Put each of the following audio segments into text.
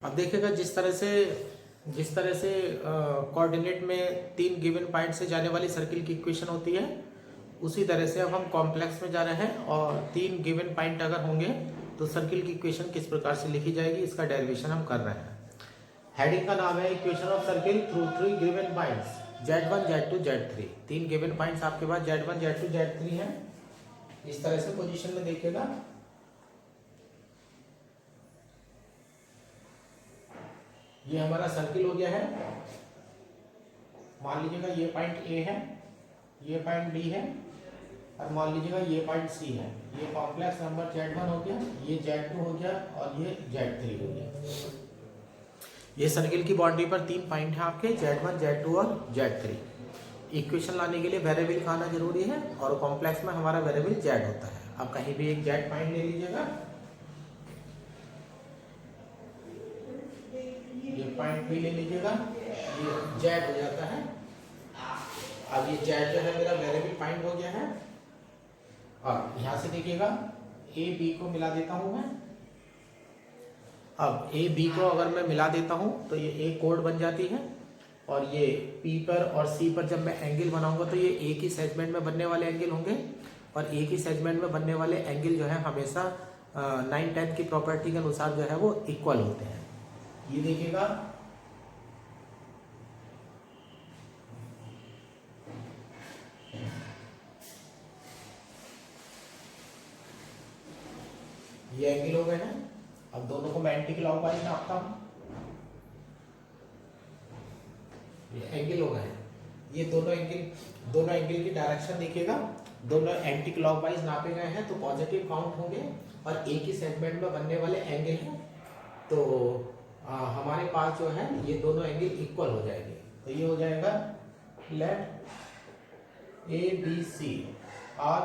अब देखिएगा जिस तरह से कोऑर्डिनेट में 3 गिवन पॉइंट से जाने वाली सर्किल की इक्वेशन होती है, उसी तरह से अब हम कॉम्प्लेक्स में जा रहे हैं और 3 गिवन पॉइंट अगर होंगे तो सर्किल की इक्वेशन किस प्रकार से लिखी जाएगी, इसका डेरिवेशन हम कर रहे हैं। हेडिंग का नाम है equation of circle through 3 given points Z1, Z2, Z3। 3 given points आपके पास Z1, Z2, Z3 हैं। इस तरह से पोजीशन में देखिएगा, ये हमारा सर्किल हो गया है। मान लीजिएगा ये पॉइंट ए है, ये पॉइंट बी है, और मान लीजिएगा ये पॉइंट सी है। ये कॉम्प्लेक्स नंबर Z1 हो गया, ये Z2 हो गया और ये Z3 हो गया। ये सर्किल की बाउंड्री पर 3 पॉइंट हैं आपके Z1, Z2 और Z3। इक्वेशन लाने के लिए वेरिएबल का आना जरूरी है और कॉम्प्लेक्स में हमारा वेरिएबल Z होता है। आप कहीं भी एक Z पॉइंट ले लीजिएगा, ये पॉइंट भी ले लीजिएगा, ये Z हो जाता है। अब ये Z जो है मेरा वेरिएबल पॉइंट हो गया है। और यहां से देखिएगा ए बी को मिला देता हूं मैं। अब ए बी को अगर मैं मिला देता हूं तो ये एक कोड बन जाती है, और ये पी पर और सी पर जब मैं एंगल बनाऊंगा तो ये एक ही सेगमेंट में बनने वाले एंगल होंगे, और एक ही सेगमेंट में बनने वाले एंगल जो है हमेशा 9/10 की प्रॉपर्टी के अनुसार जो है वो इक्वल होते हैं। ये देखिएगा, ये एंगल हो गए हैं। अब दोनों को मैं एंटी क्लॉकवाइज नापता हूं, ये एंगल हो गए हैं। ये दोनों एंगल की डायरेक्शन देखिएगा, दोनों एंटी क्लॉकवाइज नापे गए हैं तो पॉजिटिव काउंट होंगे, और एक ही सेगमेंट में बनने वाले एंगल हैं तो हमारे पास जो है ये दोनों एंगल इक्वल हो जाएंगे। तो ये हो जाएगा let A B C are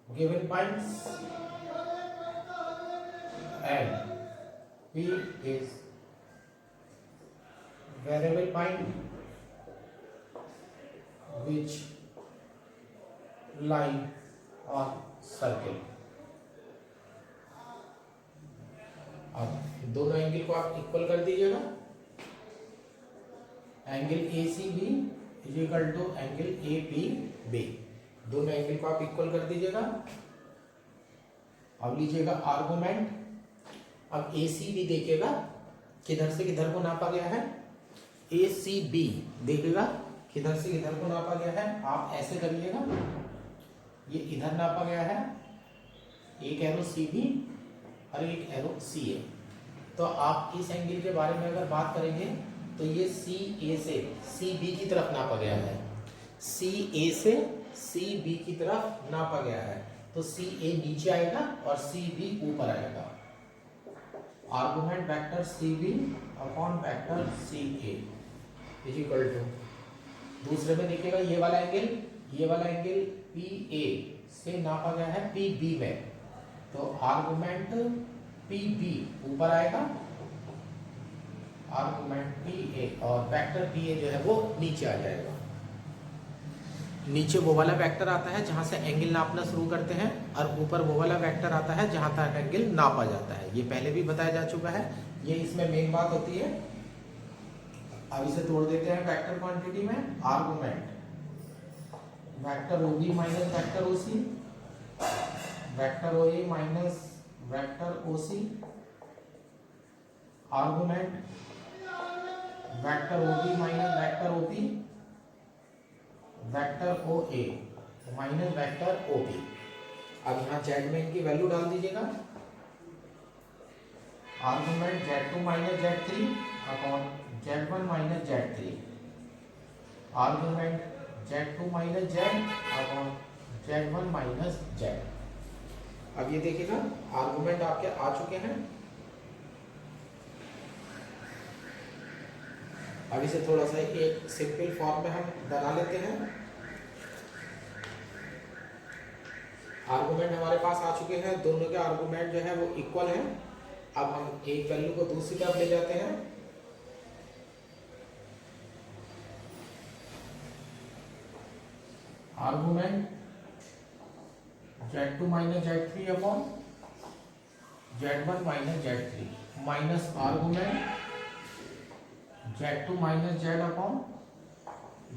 given points and P is variable point which lie on circle। अब दोनों एंगल को आप इक्वल कर दीजिएगा। Angle A C B is equal to angle A P B, दोनों एंगल को आप इक्वल कर दीजिएगा। अब लीजिएगा आर्गुमेंट। अब ए सी बी देखिएगा किधर से किधर को नापा गया है, ए सी बी देखिएगा किधर से किधर को नापा गया है। आप ऐसे करिएगा, ये इधर नापा गया है, एक एरो सी बी और एक एरो सी ए। तो आप इस एंगल के बारे में अगर बात करेंगे तो ये सी ए से सी बी की तरफ नापा गया है, सी ए से सी बी की तरफ नापा गया है। तो सी ए नीचे आएगा और सी बी ऊपर आएगा। Argument vector C B upon vector C A is equal to, दूसरे में देखिएगा ये वाला एंगल पी ए से नापा गया है पी बी में, तो आर्गुमेंट पी बी ऊपर आएगा, आर्गुमेंट पी ए और वेक्टर पी ए जो है वो नीचे आ जाएगा। नीचे वो वाला वेक्टर आता है जहां से एंगल नापना शुरू करते हैं, और ऊपर वो वाला वेक्टर आता है जहां तक एंगल नापा जाता है। ये पहले भी बताया जा चुका है, ये इसमें मेन बात होती है। अब इसे तोड़ देते हैं वेक्टर क्वांटिटी में। Argument vector OB minus vector OC, vector OA minus vector OC, argument vector OB minus vector OP, vector O A minus vector O B. अब यहाँ जेड में इनकी वैल्यू डाल दीजिएगा। Argument Z2 minus Z3 upon Z1 minus Z3, argument Z2 minus Z upon Z1 minus Z। अब ये देखिएगा argument आपके आ चुके हैं। अब इसे थोड़ा सा एक सिंपल फॉर्म में हम बना लेते हैं। आर्गुमेंट हमारे पास आ चुके हैं, दोनों के आर्गुमेंट जो है वो इक्वल हैं। अब हम एक वैल्यू को दूसरी तरफ ले जाते हैं। Argument Z2 minus Z3 upon Z1 minus Z3, minus argument Z2 minus Z upon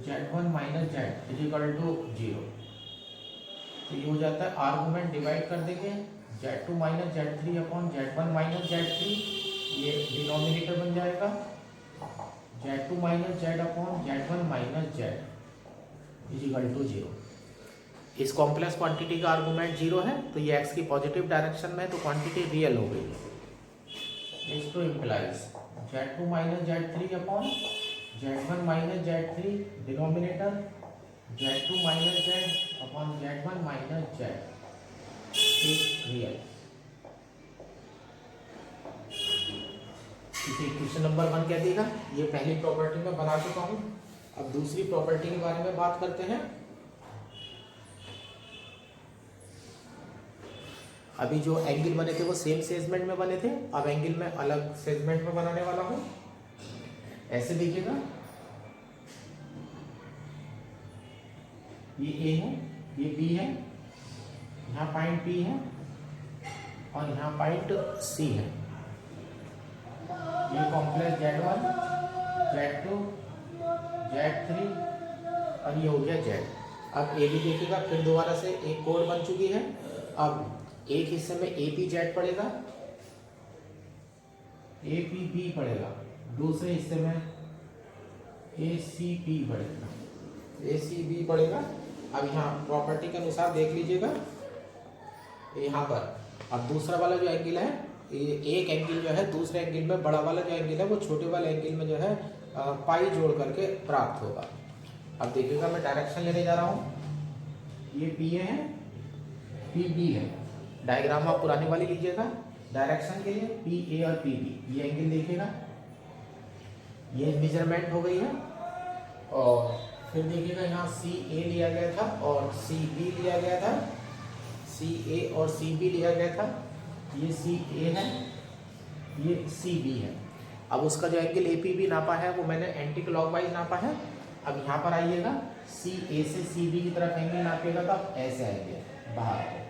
Z1 minus Z is equal to 0। तो ये हो जाता है आर्गुमेंट डिवाइड कर देंगे Z2 minus Z3 upon Z1 minus Z3, ये डिनोमिनेटर बन जाएगा Z2 minus Z upon Z1 minus Z is equal to 0। इस कॉम्प्लेक्स क्वांटिटी का आर्गुमेंट 0 है तो ये x की पॉजिटिव डायरेक्शन में है तो क्वांटिटी रियल हो गई है। इस two implies Z2 minus Z3 upon Z1 minus Z3 denominator Z2 minus Z upon Z1 minus Z is real. इसे क्वेश्चन नंबर 1 कह देगा। ये पहली प्रॉपर्टी में बना चुका हूँ। अब दूसरी प्रॉपर्टी के बारे में बात करते हैं। अभी जो एंगल बने थे वो सेम सेगमेंट में बने थे, अब एंगल में अलग सेगमेंट में बनाने वाला हूँ। ऐसे देखिएगा, ये A है, ये B है, यहाँ पॉइंट P है और यहाँ पॉइंट C है। ये कॉम्प्लेक्स Z1, Z2, Z3 और ये हो गया Z। अब A भी देखिएगा, फिर दोबारा से एक कोड बन चुकी है। अब एक हिस्से में APZ पड़ेगा, APB पड़ेगा, दूसरे हिस्से में ACB पड़ेगा, ACB पड़ेगा। अब यहाँ प्रॉपर्टी के अनुसार देख लीजिएगा, यहाँ पर अब दूसरा वाला जो एंगल है, एक एंगल जो है दूसरे एंगल में बड़ा वाला जो एंगल है वो छोटे वाले एंगल में जो है पाई जोड़ करके प्राप्त होगा। अब देखिएगा, मैं डायरेक्शन लेने जा रहा हूँ। ये PA है, PB है। डायग्राम आप पुरानी वाली लीजिएगा। डायरेक्शन के लिए PA और PB, ये एंगल देखिएगा, ये मेजरमेंट हो गई है। और फिर देखिएगा, यहाँ CA लिया गया था और CB लिया गया था, CA और CB लिया गया था। ये CA है, ये CB है। अब उसका जो एंगल APB नापा है वो मैंने एंटी क्लॉकवाइज नापा है। अब यहाँ पर आइएगा, CA से CB की तरफ एंगल नापिएगा तो आप ऐसे आएंगे बाहर।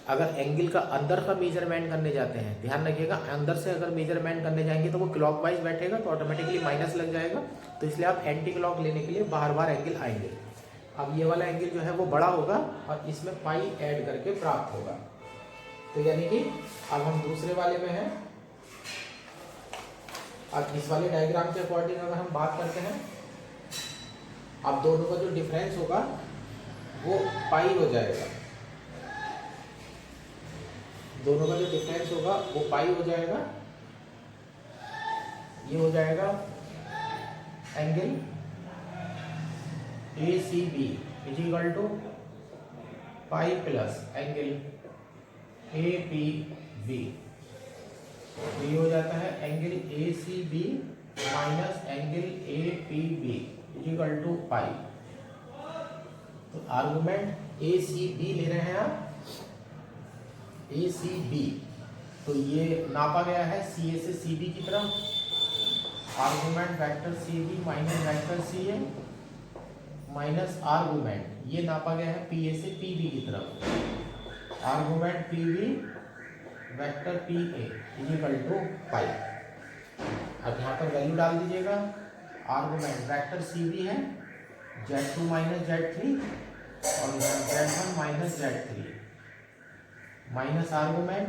अगर एंगल का अंदर का मेजरमेंट करने जाते हैं, ध्यान रखिएगा, अंदर से अगर मेजरमेंट करने जाएंगे तो वो क्लॉकवाइज बैठेगा तो ऑटोमेटिकली माइनस लग जाएगा। तो इसलिए आप एंटी क्लॉक लेने के लिए बाहर बाहर एंगल आएंगे। अब ये वाला एंगल जो है वो बड़ा होगा और इसमें पाई ऐड करके प्राप्त होगा। तो यानी कि अब हम दूसरे वाले में हैं। अब इस वाले डायग्राम के अकॉर्डिंग अगर हम बात करते हैं, अब दोनों का जो डिफरेंस होगा वो पाई हो जाएगा। दोनों का जो डिफरेंस होगा वो पाई हो जाएगा। ये हो जाएगा angle ACB is equal to pi plus angle APB। ये हो जाता है angle ACB minus angle APB is equal to pi. तो आर्गुमेंट ACB ले रहे हैं आप, ACB। तो ये नापा गया है CA से CB की तरफ। Argument vector CB minus vector CA minus argument ये नापा गया है PA से PB की तरफ। Argument PB vector PA is equal to pi. अब यहाँ पर वैल्यू डाल दीजिएगा। आर्गुमेंट वेक्टर CB है Z2 माइनस Z3 और Z1 minus Z3 minus argument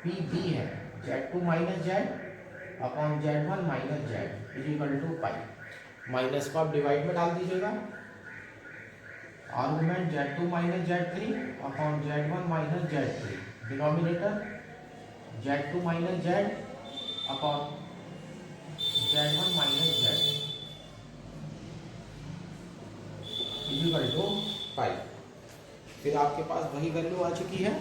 PB है Z2 minus Z upon Z1 minus Z is equal to pi. Minus को आप डिवाइड में डाल दीजिएगा। Argument Z2 minus Z3 upon Z1 minus Z3 denominator Z2 minus Z upon Z1 minus Z is equal to pi. फिर आपके पास वही value आ चुकी है।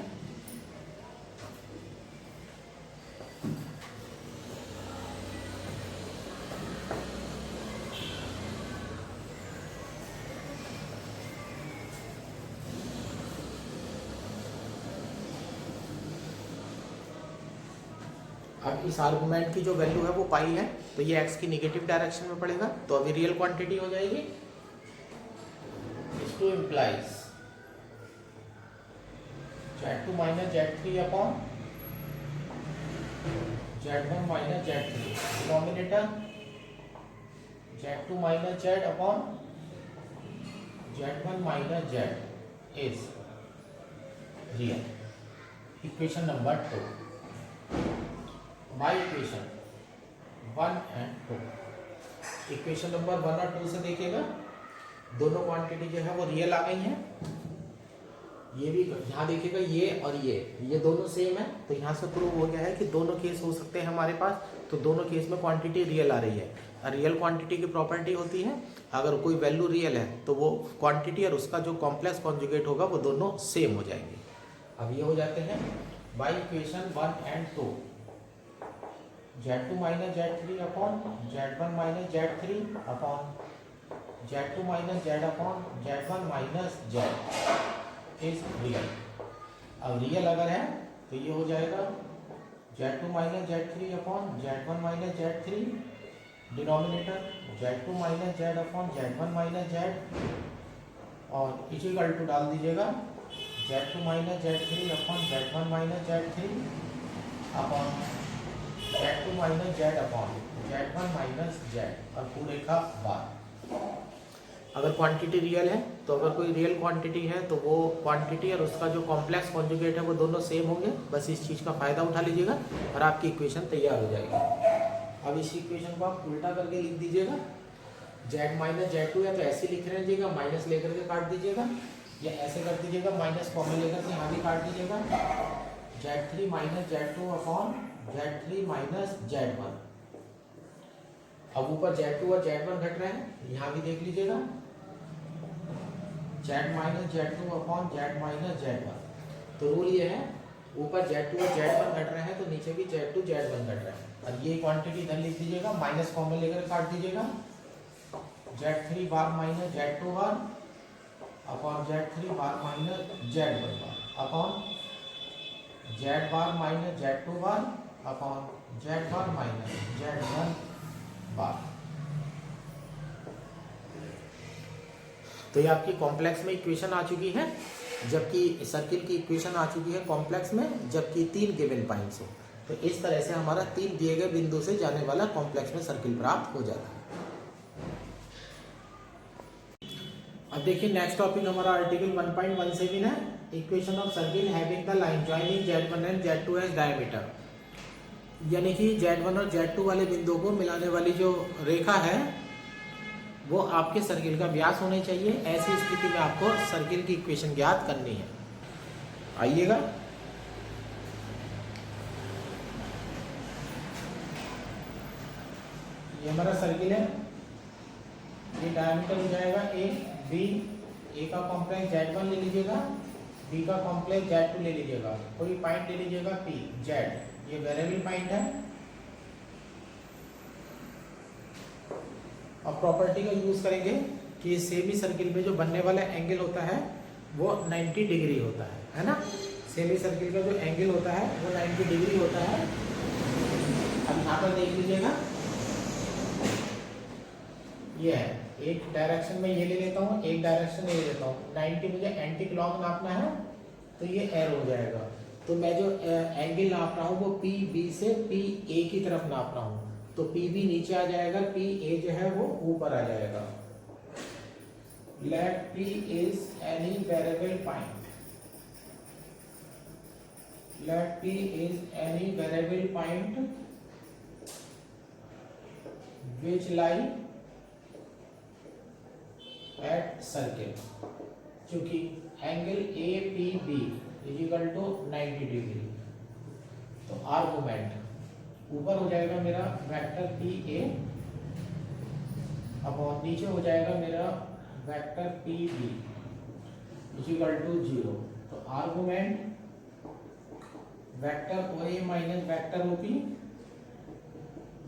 अब इस आर्गुमेंट की जो वैल्यू है वो पाई है तो ये x की नेगेटिव डायरेक्शन में पड़ेगा तो अभी रियल क्वांटिटी हो जाएगी। This implies Z2 minus Z3 upon Z1 minus Z3, denominator Z2 minus Z upon Z1 minus Z is real. Equation number 2 by equation 1 and 2। Equation number 1 और 2 से देखिएगा दोनों क्वांटिटी जो है वो रियल आ गई हैं। ये भी यहाँ देखिएगा ये और ये दोनों सेम है, तो यहाँ से प्रूव हो गया है कि दोनों केस हो सकते हैं हमारे पास। तो दोनों केस में क्वांटिटी रियल आ रही है। और रियल क्वांटिटी की प्रॉपर्टी होती है अगर कोई वैल्यू रियल है तो वो क्वांटिटी और उसका जो कॉम्प्लेक्स कॉन्जुगेट होगा वो दोनों सेम हो जाएंगे। अब ये हो जाते हैं by equation 1 and 2, Z2 minus Z3 upon Z1 minus Z3 upon Z2 minus Z upon Z1 minus Z is real. अब रियल अगर है तो ये हो जाएगा Z2 minus Z3 upon Z1 minus Z3, denominator Z2 minus Z upon Z1 minus Z, और equal to डाल दीजिएगा Z2 minus Z3 upon Z1 minus Z3 upon Z2 minus Z upon Z1 minus Z और पूरे का बार। अगर quantity real है तो अगर कोई रियल क्वांटिटी है तो वो क्वांटिटी और उसका जो कॉम्प्लेक्स कॉन्जुगेट है वो दोनों सेम होंगे। बस इस चीज़ का फायदा उठा लीजिएगा और आपकी इक्वेशन तैयार हो जाएगी। अब इस इक्वेशन को आप उल्टा करके लिख दीजिएगा। Z माइनस Z2 है तो ऐसे लिख रहे माइनस लेकर के काट दीजिएगा, या ऐसे कर दीजिएगा माइनस कॉमन लेकर के यहाँ भी काट दीजिएगा। Z3 minus Z2 upon Z3 minus Z1। अब ऊपर Z2 और Z1 घट रहे हैं, यहाँ भी देख लीजिएगा Z minus Z2 upon Z minus Z1। तो रूल ये है ऊपर Z2 और Z1 घट रहे हैं तो नीचे भी Z2 Z1 घट रहे हैं। और ये क्वांटिटी इधर लिख दीजिएगा, माइनस कॉमन लेकर काट दीजिएगा। Z3 bar minus Z2 bar upon Z3 bar minus Z1 bar upon Z bar minus Z2 bar upon Z bar minus Z1 bar. तो ये आपकी कॉम्प्लेक्स में इक्वेशन आ चुकी है, जबकि सर्किल की इक्वेशन आ चुकी है कॉम्प्लेक्स में, जबकि 3 गिवन पॉइंट्स हो। तो इस तरह से हमारा 3 दिए गए बिंदु से जाने वाला कॉम्प्लेक्स में सर्किल प्राप्त हो जाता है। अब देखिए नेक्स्ट टॉपिक हमारा आर्टिकल 1.17 है, equation of circle having the line joining Z1 and Z2 as diameter. यानी कि Z1 और Z2 वाले बिंदुओं को मिलाने वाली जो रेखा है वो आपके सर्किल का व्यास होना चाहिए। ऐसी स्थिति में आपको सर्किल की इक्वेशन ज्ञात करनी है। आइएगा ये हमारा सर्किल है, ये डायमीटर हो जाएगा ए का कॉम्प्लेक्स Z1 ले लीजिएगा, बी का कॉम्प्लेक्स Z2 ले लीजिएगा, कोई पॉइंट ले लीजिएगा P Z, ये वेरिएबल पॉइंट है। अब प्रॉपर्टी का यूज करेंगे कि सेमी सर्किल में जो बनने वाला एंगल होता है वो 90 डिग्री होता है ना। सेमी सर्किल का जो एंगल होता है वो 90 डिग्री होता है। अब यहाँ पर देख लीजिएगा ये है, एक डायरेक्शन में ये ले लेता हूँ, एक डायरेक्शन ये ले लेता हूँ। 90 मुझे एंटी क्लॉक नापना है तो ये एर हो जाएगा। तो मैं जो एंगल नाप रहा हूँ वो पी बी से पी ए की तरफ नाप रहा हूँ, तो पी बी नीचे आ जाएगा, पी ए जो है वो ऊपर आ जाएगा। Let P is any variable point, let P is any variable point which lie at circle. चूंकि angle A P B is equal to 90 डिग्री, तो आर्गुमेंट ऊपर हो जाएगा मेरा वेक्टर पी ए अपॉन नीचे हो जाएगा मेरा vector P B is equal to 0। तो argument vector O A minus vector O P,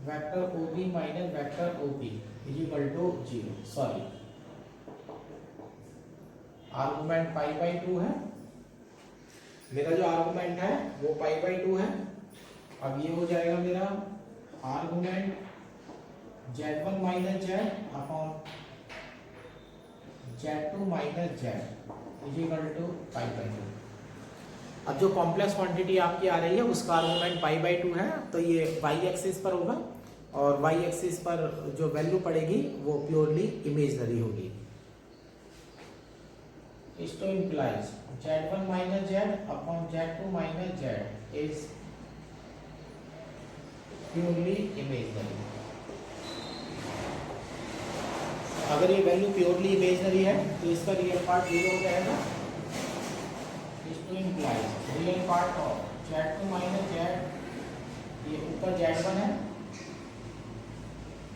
vector O B minus vector O P is equal to 0। Sorry, argument pi by 2 है, मेरा जो argument है वो पाई बाई 2 है। अब ये हो जाएगा मेरा argument Z1 minus Z upon Z2 minus Z is equal to pi by 2। अब जो कॉम्प्लेक्स क्वांटिटी आपकी आ रही है उसका आर्गुमेंट π/2 है, तो ये y एक्सिस पर होगा और y एक्सिस पर जो वैल्यू पड़ेगी वो प्योरली इमेजनरी होगी। इस तो implies z1 minus z upon z2 minus z is purely imaginary. अगर ये वैल्यू प्योरली इमेजनरी है तो इसका रियल पार्ट 0 हो जाएगा। Implies real part of z2 minus z, ये ऊपर z1 है,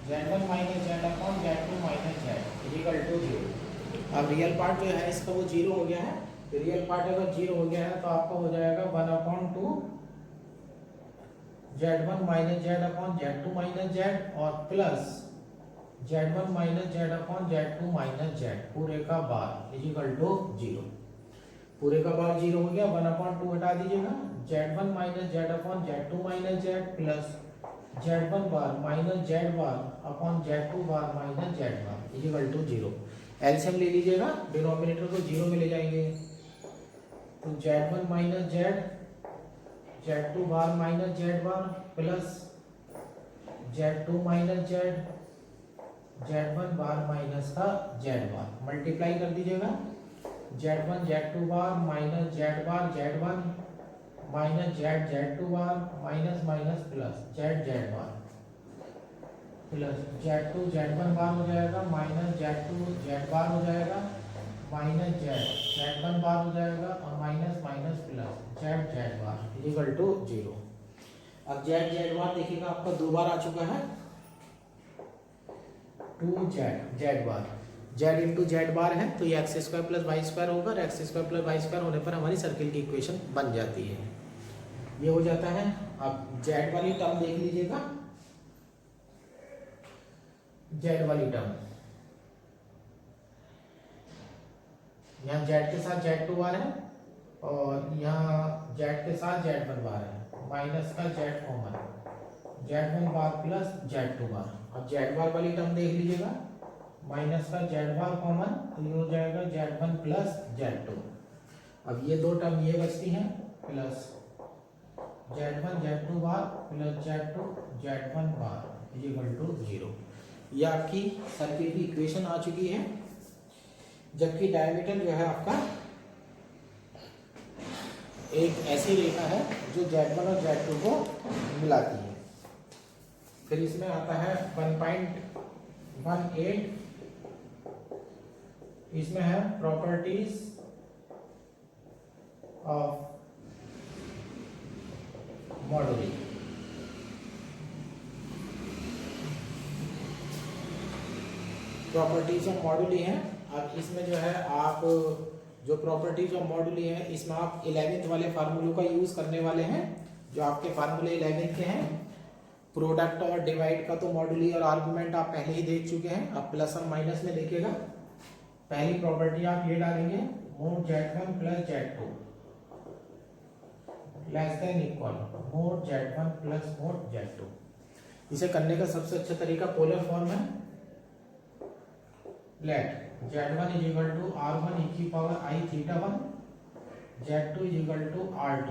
z1 minus z upon z2 minus z equal to 0। अब रियल पार्ट जो है इसका वो 0 हो गया है, तो रियल पार्ट अगर 0 हो गया है तो आपका हो जाएगा 1/2 z1 minus z upon z2 minus z और plus z1 minus z upon z2 minus z पूरे का बार इक्वल टू 0। पूरे का बार 0 हो गया, 1/2 हटा दीजिएगा, z1 minus z upon z2 minus z plus z1 bar minus z bar upon z2 bar minus z bar equal to 0। LCM ले लीजिएगा, डिनोमिनेटर को 0 में ले जाएंगे तो z1 minus z, z2 bar minus z bar plus z2 minus z, z1 bar minus का z bar multiply कर दीजिएगा, z1 z2 bar minus z bar z1 minus z2 bar minus minus plus z bar plus z2 z1 bar हो जाएगा minus z2 z बार हो जाएगा minus z1 bar हो जाएगा और minus minus plus z bar equal to 0। अब z बार देखिएगा आपका 2 बार आ चुका है, 2z bar z into Z bar है तो ये X square plus Y square होगा और X square plus Y square होने पर हमारी सर्किल की इक्वेशन बन जाती है, ये हो जाता है। अब z वाली टर्म देख लीजिएगा, z वाली टर्म यहाँ z के साथ z2 बार है और यहाँ z के साथ z1 बार है, माइनस का z common, z1 bar plus z2 बार। अब z बार वाली टर्म देख लीजिएगा, माइनस का z बार कॉमन तो ये हो जाएगा z1 प्लस z2। अब ये दो टर्म ये बचती हैं plus z1 z2 bar plus z2 z1 bar equal to 0। ये आपकी सर्किल की इक्वेशन आ चुकी है, जबकि डायमीटर जो है आपका एक ऐसी रेखा है जो z1 और z2 को मिलाती है। फिर इसमें आता है 1.18, इसमें है प्रॉपर्टीज ऑफ मॉडुली। प्रॉपर्टीज ऑफ मॉडुली है। अब इसमें जो है आप जो प्रॉपर्टीज ऑफ मॉडुली है इसमें आप 11th वाले फार्मूलों का यूज करने वाले हैं, जो आपके फार्मूले 11th के हैं। प्रोडक्ट और डिवाइड का तो मॉडुली और आर्गुमेंट आप पहले ही देख चुके हैं। अब प्लस और माइनस में देखिएगा, पहली प्रॉपर्टी आप ये डालेंगे mod z1 plus z2 less than equal mod z1 plus mod z2। इसे करने का सबसे अच्छा तरीका पोलर फॉर्म है। Let z1 is equal to r1 e की power i theta 1, z2 is equal to r2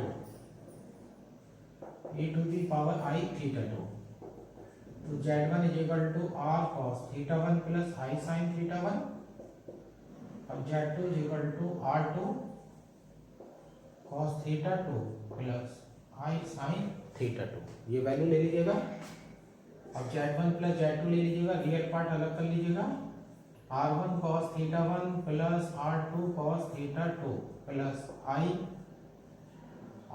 e to the power i theta 2। तो z1 is equal to r cos theta 1 plus i sin theta 1। अब z2 is equal to r2 cos theta 2 plus i sin theta 2। ये value ले लीजिएगा। अब z1 plus z2 ले लीजिएगा, real part अलग कर लीजिएगा। r1 cos theta 1 plus r2 cos theta 2 plus i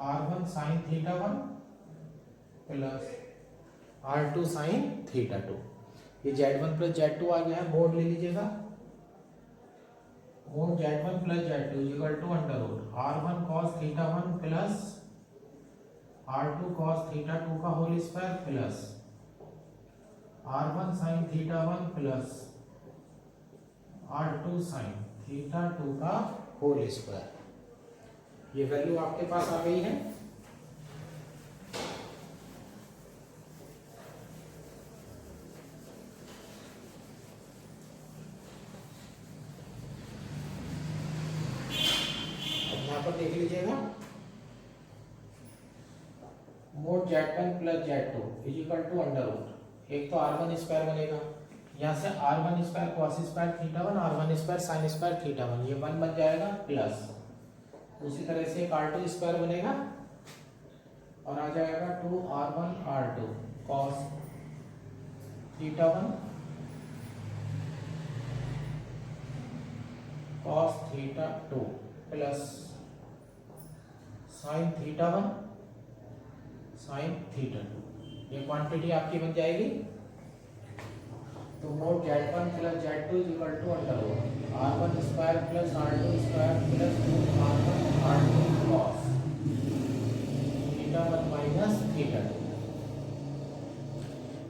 r1 sin theta 1 plus r2 sin theta 2। ये z1 प्लस z2 आ गया है, मोड ले लीजिएगा। Mod z1 plus z2 equal to under root r1 cos theta 1 plus r2 cos theta 2 का whole square plus r1 sin theta 1 plus r2 sin theta 2 का whole square. ये value आपके पास आ गई है। देख लीजिएगा mod Z1 plus Z2 is equal to under root, एक तो R1 स्क्वायर बनेगा, यहाँ से R1 square cos square theta 1 R1 square sine square theta 1, ये 1 बन जाएगा प्लस, उसी तरह से एक R2 स्क्वायर बनेगा और आ जाएगा 2R1 R2 cos theta 1 cos theta 2 plus sine theta 1 sine theta 2, ये क्वांटिटी आपकी बन जाएगी। तो mod Z1 plus Z2 is equal to under root R1 square plus R2 square plus 2R1 R2 cos theta 1 minus theta 2।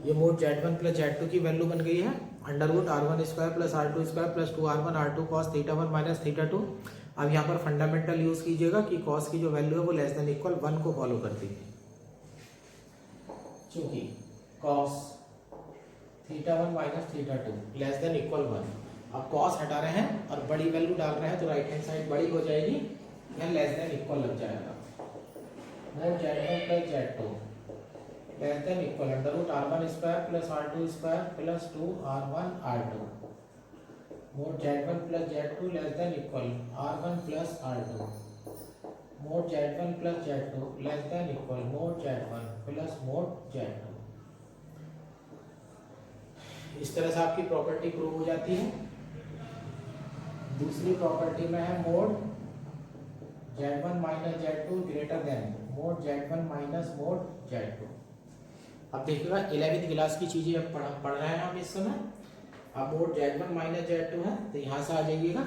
ये mode Z1 plus Z2 की value बन गई है under root R1 square plus R2 square plus 2R1 R2 cos theta 1 minus theta 2। अब यहाँ पर fundamental use कीजिएगा कि कॉस की जो वैल्यू है वो लेस देन इक्वल 1 को फॉलो करती है, चूंकि cos theta 1 minus theta 2 less than equal 1। अब कॉस हटा रहे हैं और बड़ी वैल्यू डाल रहे हैं तो राइट हैंड साइड बड़ी हो जाएगी, यहाँ लेस देन इक्वल लग जाएगा। Mod Z1 plus Z2 less than equal under root R1 square plus R2 square plus 2R1 R2। Mod Z1 plus Z2 less than equal R1 plus R2। Mod Z1 plus Z2 less than equal mod Z1 plus mod Z2। इस तरह से आपकी property prove हो जाती है। दूसरी property में है mod Z1 minus Z2 greater then mode Z1 minus mod Z2। अब देखिएगा 11वीं क्लास की चीजें अब पढ़ रहे हैं हम इस समय। अब मोड Z1 माइनस Z2 है तो यहाँ से आ जाइएगा,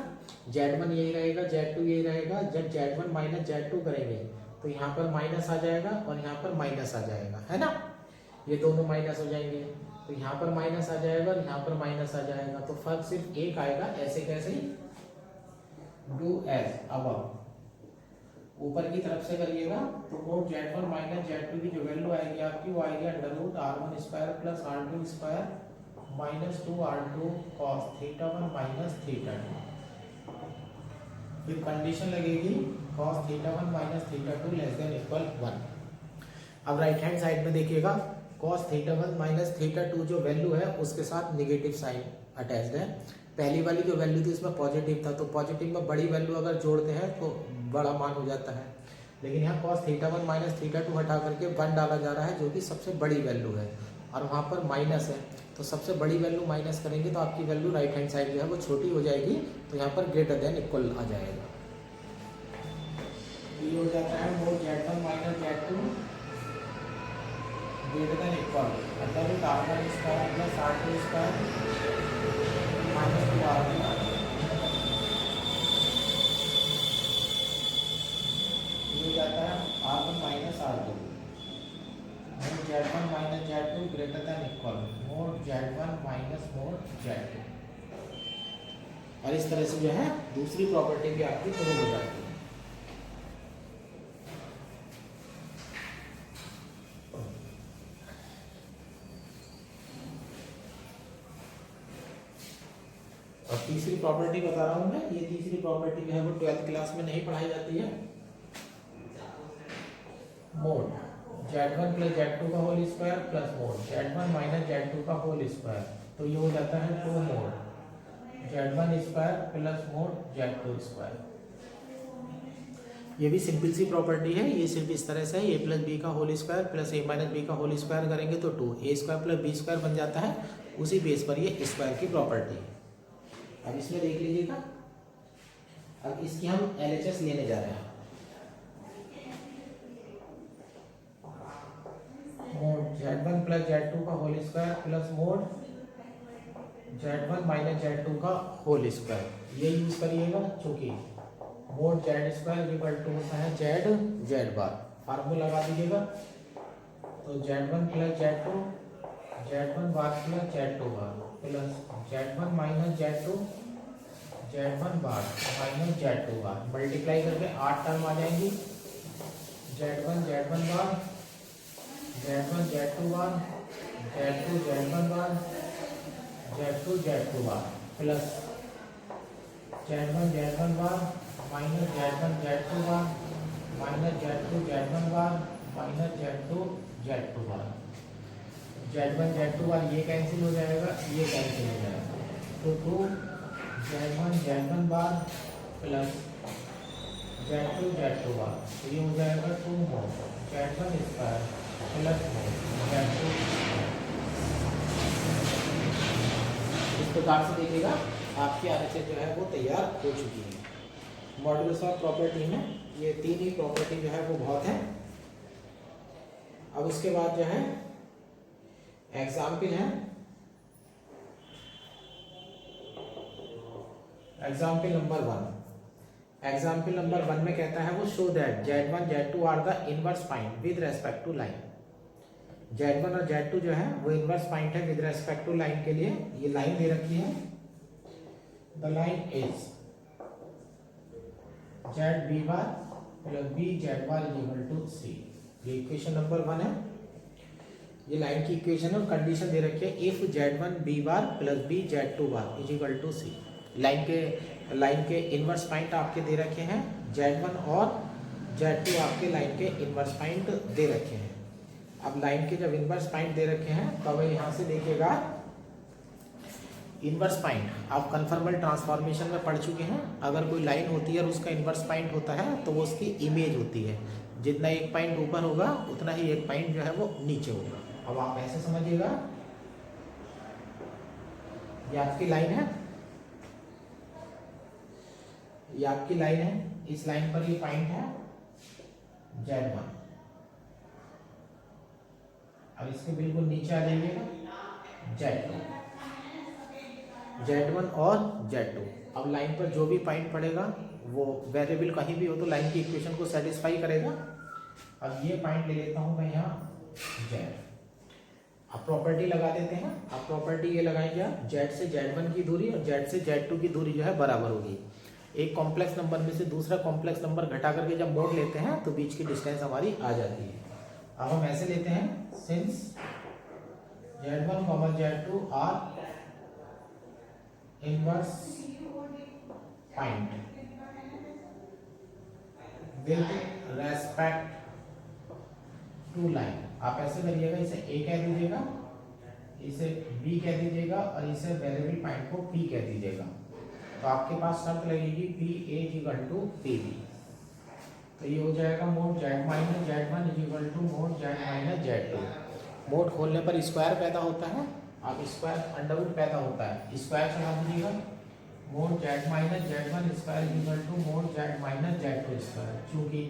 Z1 यही रहेगा, Z2 यही रहेगा। जब Z1 माइनस Z2 करेंगे तो यहाँ पर माइनस आ जाएगा और यहाँ पर माइनस आ जाएगा, है ना, ये दोनों माइनस हो जाएंगे, तो यहाँ पर माइनस आ जाएगा और यहाँ पर माइनस आ जाएगा, तो फर्क सिर्फ एक आएगा। ऐसे कैसे, डू एज अब ऊपर की तरफ से करिएगा तो मोड Z1 माइनस Z2 की जो वैल्यू आएगी आपकी वो आएगी under root R1 square plus R2 square minus 2R2 cos theta 1 minus theta 2। फिर कंडीशन लगेगी cos theta 1 minus theta 2 less than equal 1। अब राइट हैंड साइड में देखिएगा cos थीटा 1 माइनस थीटा 2 जो वैल्यू है उसके साथ नेगेटिव साइन अटैच्ड है। पहली वाली जो वैल्यू थी इसमें पॉजिटिव था, तो पॉजिटिव में बड़ी वैल्यू अगर जोड़ते हैं तो बड़ा मान हो जाता है, लेकिन यहाँ cos थीटा 1 माइनस थीटा 2 हटा करके 1 डाला जा रहा है जो कि सबसे बड़ी वैल्यू है, और वहाँ पर माइनस है, तो सबसे बड़ी वैल्यू माइनस करेंगे तो आपकी वैल्यू राइट हैंड साइड जो है वो छोटी हो जाएगी, तो यहाँ पर ग्रेटर देन इक्वल आ जाएगा। ये हो जाता है mod Z1 minus Z2 greater than equal under root R1 square plus R2 square minus 2R1। ये हो जाता है R1 minus R2। Mod Z1 minus Z2 greater than equal mod Z1 minus mod Z2। और इस तरह से जो है दूसरी प्रॉपर्टी भी आपकी प्रूव हो जाती है। और तीसरी प्रॉपर्टी बता रहा हूं मैं, ये तीसरी प्रॉपर्टी जो है वो 12th क्लास में नहीं पढ़ाई जाती है। मोड Z1 प्लस Z2 का whole square plus mod Z1 minus Z2 का होल स्क्वायर, तो ये हो जाता है 2 mode Z1 square plus mod Z2 square. ये भी सिंपल सी प्रॉपर्टी है, ये सिर्फ इस तरह से है, a प्लस बी का whole square plus a minus B का होल स्क्वायर करेंगे तो 2a square plus B square बन जाता है, उसी बेस पर ये स्क्वायर की प्रॉपर्टी है। अब इसमें देख लीजिएगा, अब इसकी हम LHS लेने जा रहे हैं। मोड Z1 प्लस Z2 का whole square plus mod Z1 minus Z2 का होल स्क्वायर, ये यूज करिएगा, चूंकि mod Z square equal to होता है Z बार, फार्मूला लगा दीजिएगा, तो Z1 plus Z2 Z1 bar plus Z2 bar plus Z1 minus Z1 bar minus Z2 bar, multiply करके 8 टर्म आ जाएंगी, Z1 bar Z1 Z2 bar Z2 Z1 bar Z2 Z2 bar plus Z1 bar minus Z1 Z2 bar minus Z2 Z1 bar minus Z2 बार, Z1 बार ये cancel हो जाएगा, ये cancel हो जाएगा, तो 2 Z1 बार प्लस Z2 बार, तो ये हो जाएगा 2 mode Z1 square plus mod Z2। इस प्रकार से देखिएगा आपकी RHS जो है वो तैयार हो चुकी है। मॉड्यूलस ऑफ प्रॉपर्टी में ये 3 ही प्रॉपर्टी जो है वो बहुत है। अब उसके बाद जो है एग्जाम्पल है, एग्जाम्पल नंबर 1। एग्जाम्पल नंबर 1 में कहता है वो show that Z1 Z2 are the inverse point with respect to line. Z1 और Z2 जो है वो इनवर्स पॉइंट है विद रेस्पेक्ट टू लाइन के लिए। ये लाइन दे रखी है, the line is ZB bar plus B Z bar is equal to C। ये इक्वेशन नंबर 1 है, ये लाइन की इक्वेशन और कंडीशन दे रखी है if Z1 B bar plus B Z2 bar is equal to C। Line के inverse point आपके दे रखे हैं, Z1 और Z2 आपके लाइन के इनवर्स पॉइंट दे रखे हैं। अब लाइन के जब इनवर्स पॉइंट दे रखे हैं तो अब यहाँ से देखिएगा इनवर्स पॉइंट आप कन्फर्मल ट्रांसफॉर्मेशन में पढ़ चुके हैं। अगर कोई लाइन होती है और उसका इनवर्स पॉइंट होता है तो वो उसकी इमेज होती है, जितना एक पॉइंट ऊपर होगा उतना ही एक पॉइंट जो है वो नीचे होगा। अब आप ऐसे समझिएगा, ये आपकी लाइन है, ये आपकी लाइन है, इस लाइन पर ये पॉइंट है Z1। अब इसके बिल्कुल नीचे आ जाइएगा Z1 और Z2। अब लाइन पर जो भी पॉइंट पड़ेगा वो वेरिएबल कहीं भी हो तो लाइन की इक्वेशन को सेटिस्फाई करेगा। अब ये पॉइंट ले लेता हूं मैं यहाँ Z। अब प्रॉपर्टी लगा देते हैं। अब प्रॉपर्टी ये लगाएंगे आप, Z से Z1 की दूरी और Z से Z2 की दूरी जो है बराबर होगी। एक कॉम्प्लेक्स नंबर में से दूसरा कॉम्प्लेक्स नंबर घटा करके जब मोड लेते हैं तो बीच की डिस्टेंस हमारी आ जाती है। अब हम ऐसे लेते हैं, since Z1, Z2 are inverse point with respect to line. आप ऐसे करिएगा, इसे A कह दीजिएगा, इसे B कह दीजिएगा और इसे वेरिएबल पॉइंट को P कह दीजिएगा। तो आपके पास शर्त लगेगी PA इक्वल टू PB। तो ये हो जाएगा mod Z minus Z1 equal to mod Z minus Z2। Mod खोलने पर स्क्वायर पैदा होता है, अब स्क्वायर अंडरवुड पैदा होता है, स्क्वायर चला दीजिएगा, mod Z minus Z1 square equal to mod Z minus Z2 square. चूंकि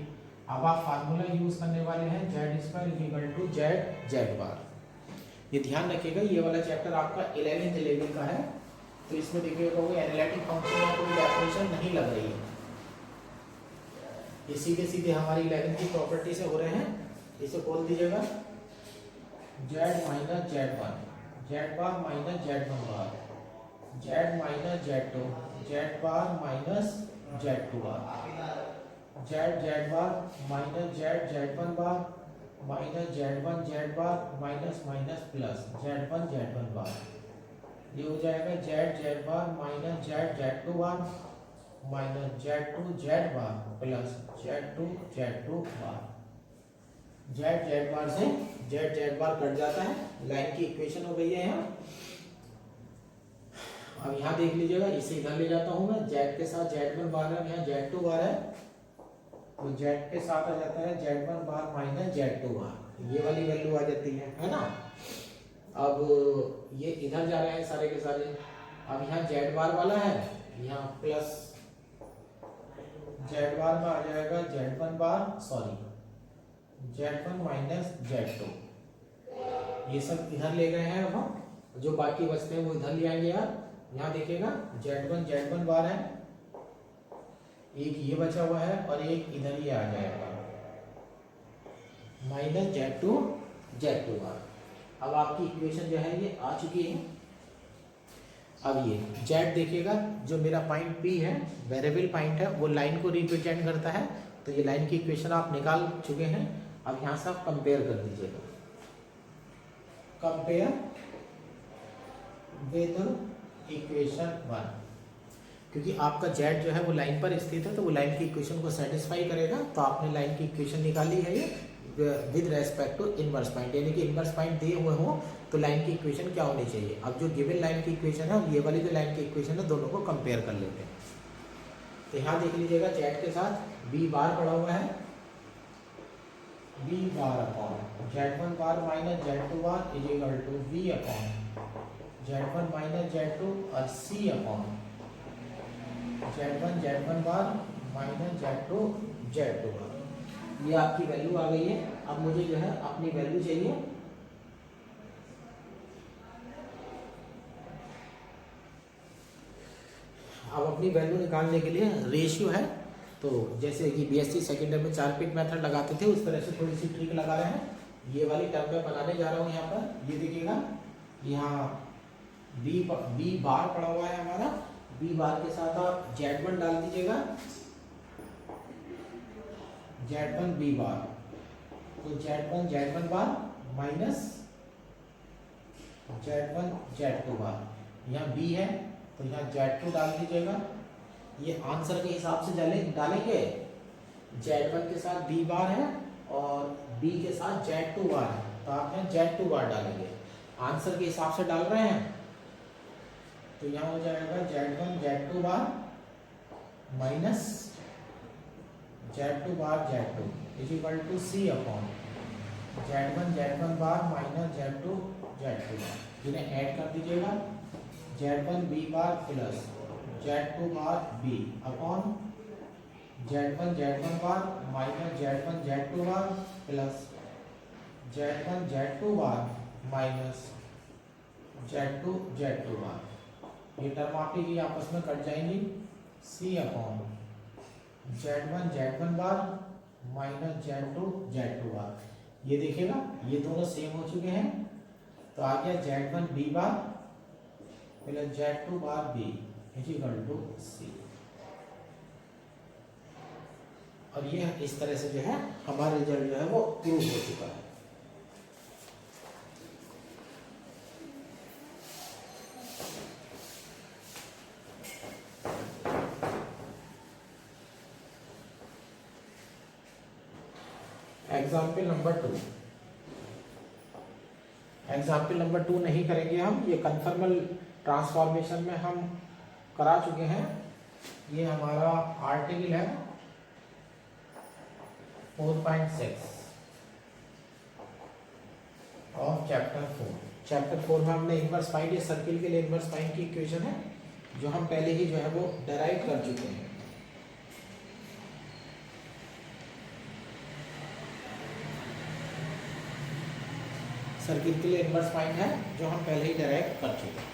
अब आप फार्मूला यूज करने वाले हैं Z square equal to Z bar. ये ध्यान रखिएगा, ये वाला चैप्टर आपका 11th लेवल का है, तो इसमें देखिएगा कोई एनालिटिक फंक्शन या कोई डेफिनेशन नहीं लग रही है, ये सीधे सीधे हमारी 11th की प्रॉपर्टी से हो रहे हैं। इसे खोल दीजिएगा, Z minus Z1 Z bar minus Z1 बार, Z minus Z2 Z bar minus Z2 बार, Z bar minus Z1 bar minus Z1 Z bar minus minus plus Z1 बार। ये हो जाएगा Z bar minus Z2 bar minus Z2 bar plus Z2 बार। Z बार से Z बार cut जाता है, line की equation हो गई है यहाँ। अब यहाँ देख लीजिएगा, इसे इधर ले जाता हूँ मैं, Z के साथ Z1 बार है, यहाँ Z2 बार है, तो Z के साथ आ जाता है Z1 बार माइनस Z2 बार, ये वाली वैल्यू आ जाती है ना। अब ये इधर जा रहे हैं सारे के सारे। अब यहाँ Z बार वाला है, यहाँ प्लस Z बार में आ जाएगा Z1 बार, सॉरी Z1 माइनस Z2। ये सब इधर ले गए हैं, अब हम जो बाकी बचते हैं वो इधर ले आएंगे यार। यहाँ देखिएगा Z1 बार है, एक ये बचा हुआ है और एक इधर ही आ जाएगा माइनस Z2 बार। अब आपकी इक्वेशन जो है ये आ चुकी है। अब ये Z देखिएगा, जो मेरा पॉइंट P है वेरिएबल पॉइंट है, वो लाइन को रिप्रेजेंट करता है, तो ये लाइन की इक्वेशन आप निकाल चुके हैं। अब यहाँ से आप कंपेयर कर दीजिएगा, कंपेयर विद इक्वेशन 1, क्योंकि आपका Z जो है वो लाइन पर स्थित है, तो वो लाइन की इक्वेशन को सेटिस्फाई करेगा। तो आपने लाइन की इक्वेशन निकाली है, ये with respect to inverse point, यानी कि इनवर्स पॉइंट दिए हुए हो तो लाइन की इक्वेशन क्या होनी चाहिए। अब जो गिवन लाइन की इक्वेशन है और ये वाली जो लाइन की इक्वेशन है दोनों को कंपेयर कर लेते हैं। तो यहाँ देख लीजिएगा जेड के साथ बी बार पड़ा हुआ है, B bar upon Z one bar minus Z two bar is equal to B upon Z one minus Z two और C upon Z one bar minus Z two bar. ये आपकी value आ गई है। अब मुझे जो है अपनी वैल्यू चाहिए। अब अपनी वैल्यू निकालने के लिए रेशियो है, तो जैसे कि बीएससी सेकेंड ईयर में 4 पिट मेथड लगाते थे उस तरह से थोड़ी सी ट्रिक लगा रहे हैं। ये वाली टर्म मैं बनाने जा रहा हूँ। यहाँ पर ये देखिएगा, यहाँ बी बार पड़ा हुआ है हमारा, बी बार के साथ आप जेड वन डाल दीजिएगा, जेड वन बी बार, तो Z one bar minus Z two bar, यहाँ बी है तो यहाँ जेड टू डाल दीजिएगा। ये आंसर के हिसाब से डालेंगे, जेड वन के साथ बी बार है और बी के साथ जेड टू बार है, तो आप यहाँ जेड टू बार डालेंगे। आंसर के हिसाब से डाल रहे हैं तो यहाँ हो जाएगा Z one Z two bar minus Z two bar Z two is equal to C upon Z one bar minus Z two bar. इन्हें ऐड कर दीजिएगा, Z one B bar plus Z two bar B upon Z one bar minus Z two bar plus Z two bar minus Z two bar. ये term आपकी आपस में cut जाएंगी, C upon Z one bar minus Z two bar. ये देखिएगा ये दोनों same हो चुके हैं, तो आ गया Z one B bar plus Z two bar B is equal to C. और ये इस तरह से जो है हमारा रिजल्ट जो है वो प्रूव हो चुका है। एग्जाम्पल नंबर 2 नहीं करेंगे हम, ये कन्फर्मल ट्रांसफॉर्मेशन में हम करा चुके हैं। ये हमारा आर्टिकल है 4.6 ऑफ चैप्टर 4 में हमने इनवर्स पॉइंट, इस सर्किल के लिए इनवर्स पॉइंट की इक्वेशन है जो हम पहले ही जो है वो डेराइव कर चुके हैं। सर्किल के लिए इनवर्स पॉइंट है जो हम पहले ही डेराइव कर चुके हैं।